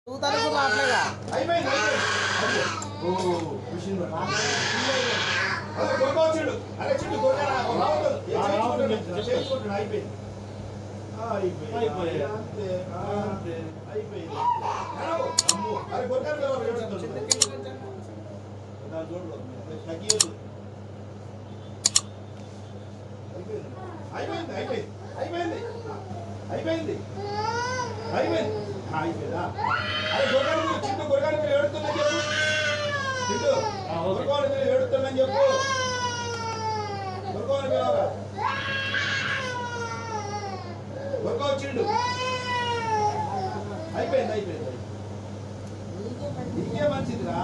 తూతానికి రావట్లేదా అయిపోయింది ఓ మిషన్ అదే గొడవచ్చాడు అరే చిట్టు గొడవరా చేసుకుంటాడు అయిపోయింది అయిపోయింది అంతే అంతే అయిపోయింది అమ్ము అరే గొడవరు చూడదు తగ్గియదు అయిపోయింది అయిపోయింది అయిపోయింది అయిపోయింది అయిపోయింది అయిపోయిందా అరే గొడవరు చిట్టు గొడవరు మీరు ఏడుతుందని చెప్పు చిట్టు గొడవరు మీరు ఏడుతుందని చెప్పు గొడవరు పిలవరా గొడవ వచ్చిండు అయిపోయింది అయిపోయింది నీకే మంచిదిరా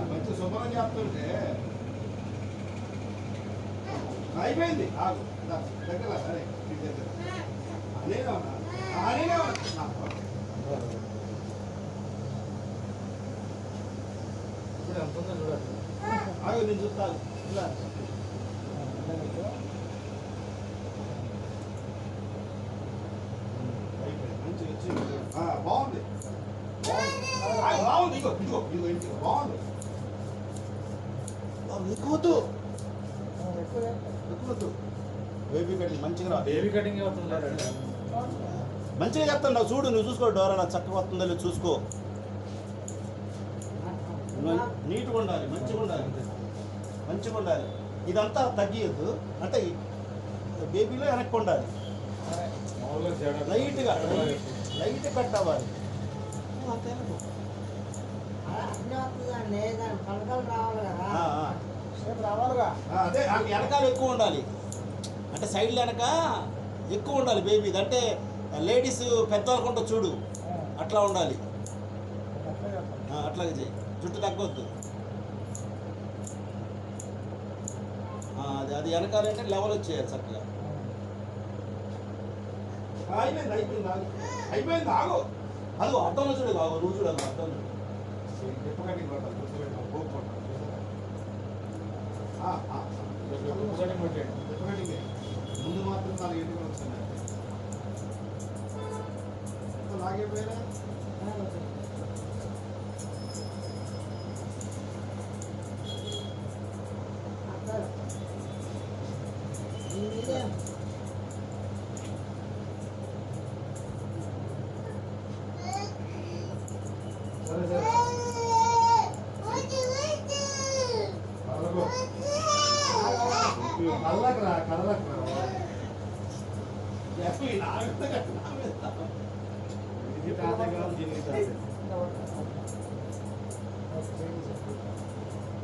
మంచి శుభ్రం చెప్తుంటే అయిపోయింది ఆగు దగ్గర అరే దగ్గర అనేనే ఉన్నా అనేనే ఉన్నా ఇప్పుడు ఎంత ఉందో చూడాలి ఆగు నేను చూస్తాను అయిపోయింది మంచి వచ్చింది బాగుంది బాగుంది ఇగో ఇగో ఇగో ఇంటికి బాగుంది ఎక్కువద్దు ఎక్కువద్దు బేబీ కటింగ్ మంచిగా రా బేబీ కటింగ్ అవుతుంది మంచిగా చెప్తాను నాకు చూడు నువ్వు చూసుకో డోరా నాకు చక్కగా వస్తుందో లేదు చూసుకో నీట్గా ఉండాలి మంచిగా ఉండాలి మంచిగా ఉండాలి ఇదంతా తగ్గియద్దు అంటే బేబీలో వెనక్కి ఉండాలి లైట్గా లైట్ కట్ అవ్వాలి అదే వెనకాల ఎక్కువ ఉండాలి అంటే సైడ్లో వెనక ఎక్కువ ఉండాలి బేబీ అంటే లేడీస్ పెద్దవాళ్ళకు ఉంటుంది చూడు అట్లా ఉండాలి అట్లాగే చేయి జుట్టు తగ్గొద్దు అది వెనకాలంటే లెవెల్ వచ్చేయాలి చక్కగా అయిపోయింది అయిపోయింది ఆగు అయిపోయింది ఆగు అది అర్థంలో చూడదు ఆగు నువ్వు చూడాలి అర్థంలో ముందు మాత్రం 4 గంటలు వస్తున్నాయి లాగైపోయినా సరే సరే కళ్ళకరా కళ్ళకరా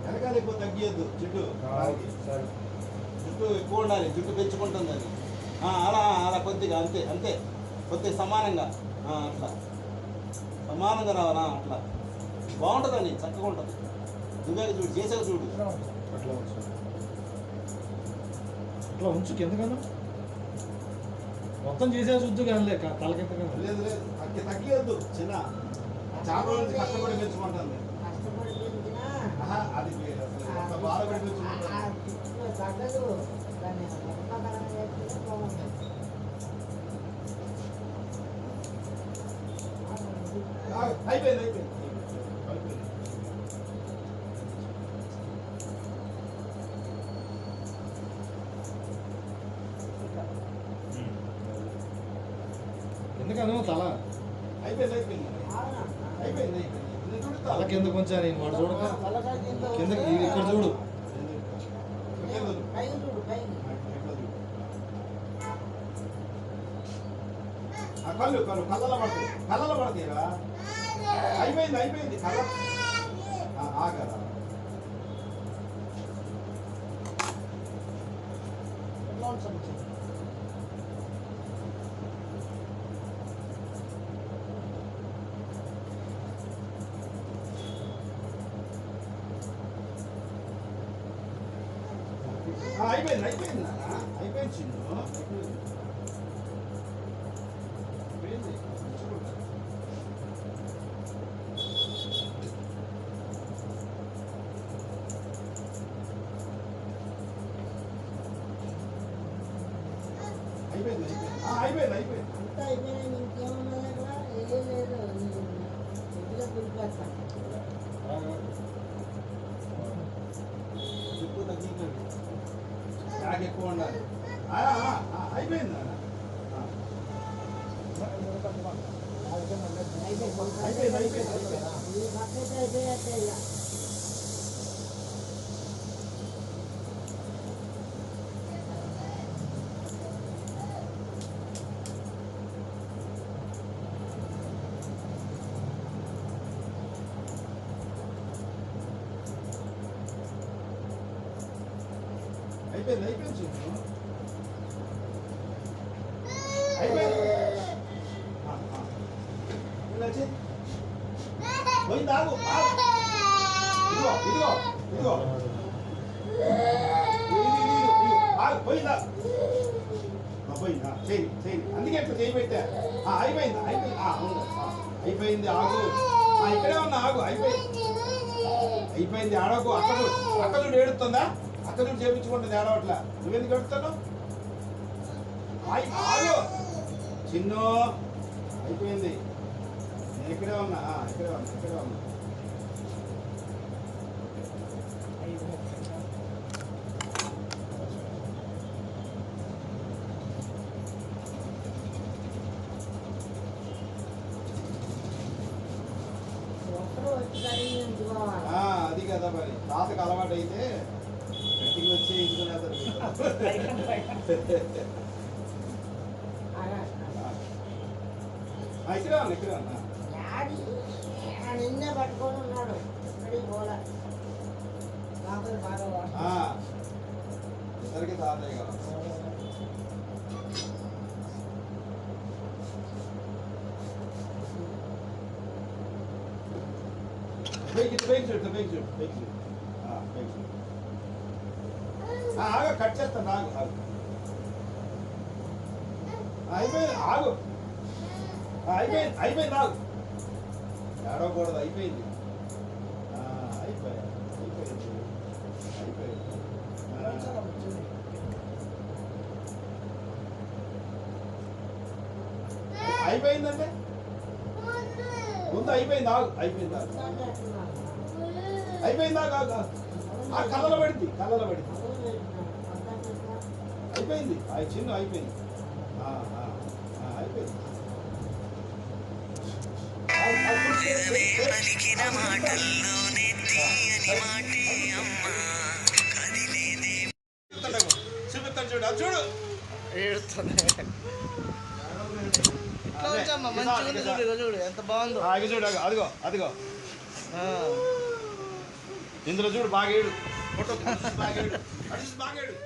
వెనకాల ఎక్కువ తగ్గియద్దు జుట్టు జుట్టు ఎక్కువ ఉండాలి జుట్టు పెంచుకుంటుంది అది అలా అలా కొద్దిగా అంతే అంతే కొద్దిగా సమానంగా అట్లా సమానంగా రావాలా అట్లా బాగుంటుందండి చక్కగా ఉంటుంది నువ్వే చూడు చేసావు చూడు అట్లా అట్లా ఉంచు కిందకన్నా మొత్తం చేసే చూద్దు కానీ తల కింద లేదు లేదు తగ్గియద్దు చిన్న చాలా రోజుల నుంచి కష్టపడి పెంచుకుంటుంది అది బాధపడి పెంచుకుంటుంది అయిపోయింది అయిపోయింది ఎందుకను తల అయిపోయింది అయిపోయింది అయిపోయింది తల కింద కొంచెం నేను వాడు చూడక కింద ఇక్కడ చూడు కళ్ళు కళ్ళు కళ్ళలో పడుతుంది కళ్ళలో పడతాయిరా అయిపోయింది అయిపోయింది కళ్ళ ఆగరా అయిపోయింది అయిపోయింది అయిపోయింది చిన్ను అయిపోయింది అయిపోయింది అయిపోయింది అయిపోయింది అంతా అయిపోయినాయి ఇంకేమున్నది అక్కడ ఏం లేదు ఇంట్లో గురిపేస్తాను చెప్పు తగ్గించండి బ్యాగ్ ఎక్కువ ఉండాలి అయిపోయింది అయిపోయింది అయిపోయింది ఈ పక్కైతే అయిపోయినట్టే ఇక అయిపోయింది అయిపోయింది చూడు అయిపోయింది పోయింది ఆగు ఇదిగో ఇదిగో ఇదిగో పోయిందా పోయిందా చేయి చేయి అందుకే ఎట్లా చేయి పెట్టా అయిపోయింది అయిపోయింది అయిపోయింది ఆగు ఇక్కడే ఉన్నా ఆగు అయిపోయింది అయిపోయింది ఆడకు అక్కలు ఏడుతుందా అక్కలు చేపించుకుంటుంది ఆడవట్లా నువ్వెందుకు ఏడుతున్నావు ఆగు చిన్ను అయిపోయింది నేను ఇక్కడే ఉన్నా ఇక్కడే ఉన్నా ఇక్కడే ఉన్నా అది కదా మరి తాతకు అలవాటు అయితే గట్టికి వచ్చి ఇంచుకునేస్తారు ఇక్కడే ఉన్నా ఇక్కడే ఉన్నా నిన్నే పట్టుకొని ఉన్నాడు ఇక్కడికి పోలే బాగా ఇద్దరికి తాతయ్య కదా కట్ చేస్తాను ఆగు ఆగు అయిపోయింది ఆగు అయిపోయింది అయిపోయింది ఆగు ఏడవకూడదు అయిపోయింది అయిపోయింది అయిపోయింది అయిపోయింది అయిపోయిందంటే ముందు అయిపోయింది ఆగు అయిపోయింది ఆగు అయిపోయిందా కళ్ళలో పడింది కళ్ళలో పడింది అయిపోయింది చిన్న అయిపోయింది అయిపోయింది చూపిస్తాను చూడు అది చూడు చూడు ఎంత బాగుందో చూడు అదిగో అదిగో ఇందులో చూడు బాగా ఏడు ఫోటో బాగా ఏడు